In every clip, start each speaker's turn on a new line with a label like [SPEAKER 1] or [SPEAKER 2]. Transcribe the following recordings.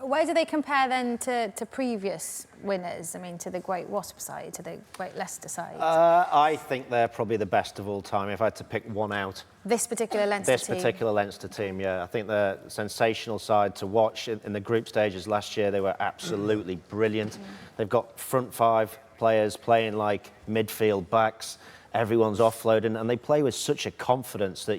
[SPEAKER 1] Where do they compare then to previous winners? I mean, to the great Wasp side, to the great Leicester side?
[SPEAKER 2] I think they're probably the best of all time, if I had to pick one out.
[SPEAKER 1] This particular Leinster team?
[SPEAKER 2] This particular Leinster team, yeah. I think they're a sensational side to watch. In the group stages last year, they were absolutely brilliant. They've got front five players playing like midfield backs. Everyone's offloading, and they play with such a confidence that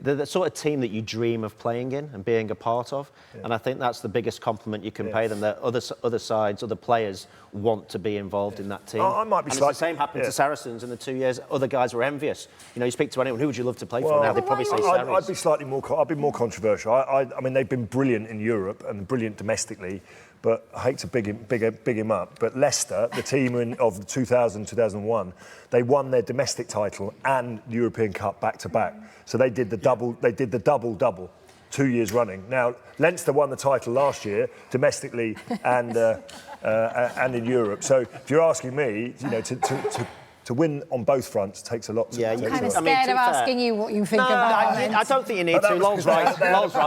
[SPEAKER 2] they're the sort of team that you dream of playing in and being a part of. Yeah. And I think that's the biggest compliment you can pay them, that other sides, other players want to be involved in that team.
[SPEAKER 3] I might be
[SPEAKER 2] and it's the same happened to Saracens in the 2 years. Other guys were envious. You know, you speak to anyone, who would you love to play for now? They'd probably say Saracens.
[SPEAKER 3] I'd be more controversial. I mean, they've been brilliant in Europe and brilliant domestically. But I hate to big him up. But Leicester, the team of 2000-2001, they won their domestic title and the European Cup back to back. So they did the double. They did the double 2 years running. Now Leinster won the title last year domestically and in Europe. So if you're asking me, you know, to win on both fronts takes a lot.
[SPEAKER 1] I'm kind of scared of asking you what you think about it.
[SPEAKER 2] I don't think you need to. Lol's right.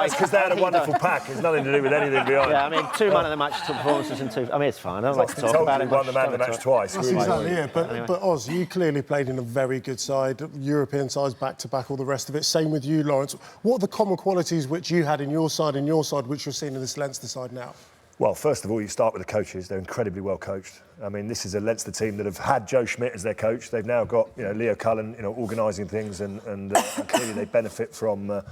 [SPEAKER 3] Because they had a wonderful pack. It's nothing to do with anything behind.
[SPEAKER 2] Yeah, I mean, 2 man of the match performances and 2. I mean, it's fine. I don't like to talk about it.
[SPEAKER 3] Won the man of the match twice.
[SPEAKER 4] That's exactly it. But Oz, you clearly played in a very good side, European sides back to back, all the rest of it. Same with you, Lawrence. What are the common qualities which you had in your side, which you're seeing in this Leinster side now?
[SPEAKER 3] Well, first of all, you start with the coaches. They're incredibly well coached. I mean, this is a Leinster team that have had Joe Schmidt as their coach. They've now got, you know, Leo Cullen, you know, organising things, and clearly they benefit from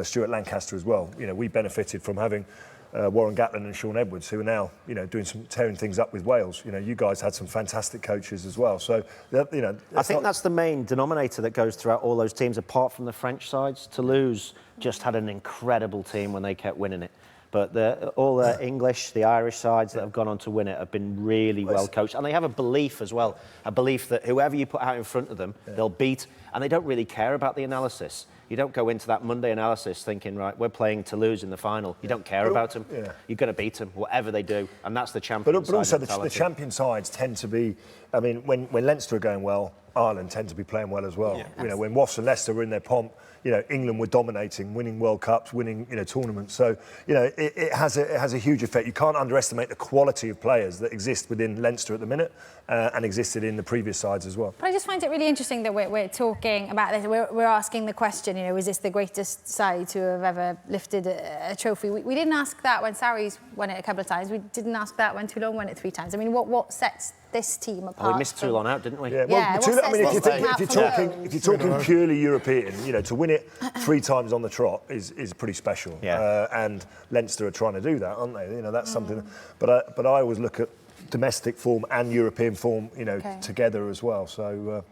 [SPEAKER 3] Stuart Lancaster as well. You know, we benefited from having Warren Gatland and Sean Edwards, who are now, you know, tearing things up with Wales. You know, you guys had some fantastic coaches as well. So, you know,
[SPEAKER 2] I think that's the main denominator that goes throughout all those teams, apart from the French sides. Toulouse just had an incredible team when they kept winning it. But all the English, the Irish sides that have gone on to win it have been really well coached. And they have a belief as well, a belief that whoever you put out in front of them, they'll beat. And they don't really care about the analysis. You don't go into that Monday analysis thinking, right, we're playing Toulouse in the final. You don't care about them. Yeah. You're going to beat them, whatever they do. And that's the champion side.
[SPEAKER 3] But also the champion sides tend to be, I mean, when Leinster are going well, Ireland tend to be playing well as well. Yeah, you know, when Wasps and Leicester were in their pomp, you know, England were dominating, winning World Cups, winning, you know, tournaments. So, you know, it has a huge effect. You can't underestimate the quality of players that exist within Leinster at the minute and existed in the previous sides as well.
[SPEAKER 1] But I just find it really interesting that we're talking about this. We're asking the question, you know, is this the greatest side to have ever lifted a trophy? We didn't ask that when Sarries won it a couple of times. We didn't ask that when Toulon won it 3 times. I mean, what sets this team apart?
[SPEAKER 2] We missed Toulon out, didn't we?
[SPEAKER 3] Yeah, well, I mean, if you're talking purely European, you know, to win it 3 times on the trot is pretty special. Yeah. And Leinster are trying to do that, aren't they? You know, that's something. But I always look at domestic form and European form, you know, together as well. So.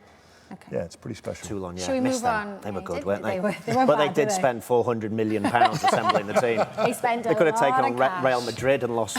[SPEAKER 3] Yeah, it's pretty special.
[SPEAKER 2] Toulon, yeah.
[SPEAKER 1] Should we move on?
[SPEAKER 2] They were good, weren't they?
[SPEAKER 1] But
[SPEAKER 2] they did spend £400 million assembling the team.
[SPEAKER 1] They spent
[SPEAKER 2] They could have taken on Real Madrid and lost.